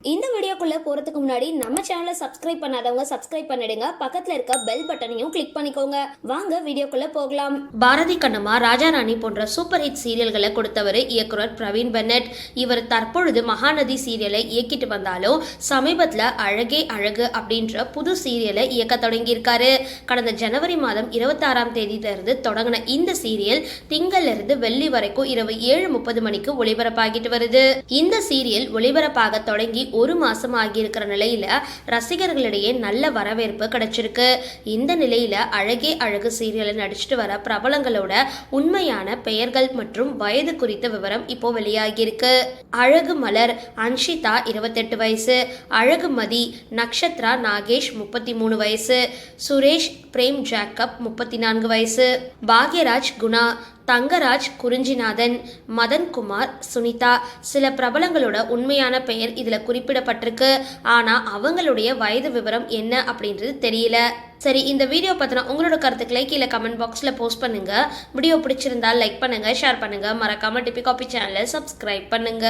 இந்த வீடியோக்குள்ள போறதுக்கு முன்னாடி நம்ம சேனலை சப்ஸ்கிரைப் பண்ணாதவங்க சப்ஸ்கிரைப் பண்ணிடுங்க, பக்கத்துல இருக்க பெல் பட்டனையும் கிளிக் பண்ணிக்கோங்க. வாங்க வீடியோக்குள்ள போகலாம். பாரதி கண்ணம்மா, ராஜா ராணி போன்ற சூப்பர் ஹிட் சீரியல்களை கொடுத்தவர் இயக்குனர் பிரவீன் பென்னட். இவர் தற்பொழுது மகாநதி சீரியலை இயக்கிட்டு வந்தாலும் சமீபத்துல அழகே அழகு அப்படின்ற புது சீரியலை இயக்க தொடங்கியிருக்காரு. கடந்த ஜனவரி மாதம் 26ஆம் தேதியிலிருந்து தொடங்கின இந்த சீரியல் திங்கள்ல இருந்து வெள்ளி வரைக்கும் இரவு 7:30 மணிக்கு ஒளிபரப்பாகிட்டு வருது. இந்த சீரியல் ஒளிபரப்பாக தொடங்கி ஒரு மாசம் ஆகியிருக்கிற நிலையில ரசிகர்களிடையே நல்ல வரவேற்பு கிடைச்சிருக்கு. இந்த நிலையில அழகே அழகு சீரியலை நடிச்சிட்டு வர பிரபலங்களோட உண்மையான பெயர்கள் மற்றும் வயது குறித்த விவரம் இப்போ வெளியாகியிருக்கு. அழகு மலர் அன்ஷிதா 28 வயசு, அழகுமதி நக்ஷத்ரா நாகேஷ் 33 வயசு, சுரேஷ் பிரேம் ஜாக்கப் 34 வயசு, பாக்யராஜ் குணா, தங்கராஜ் குறிஞ்சிநாதன், மதன்குமார் சுனிதா சில பிரபலங்களோட உண்மையான பெயர் இதுல குறிப்பிடப்பட்டிருக்கு. ஆனா அவங்களுடைய வயது விவரம் என்ன அப்படின்றது தெரியல. சரி, இந்த வீடியோ பத்தின உங்களோட கருத்துக்களை கீழே கமெண்ட் பாக்ஸ்ல போஸ்ட் பண்ணுங்க. வீடியோ பிடிச்சிருந்தா லைக் பண்ணுங்க, ஷேர் பண்ணுங்க, மறக்காம டிபி காபி சேனலை சப்ஸ்கிரைப் பண்ணுங்க.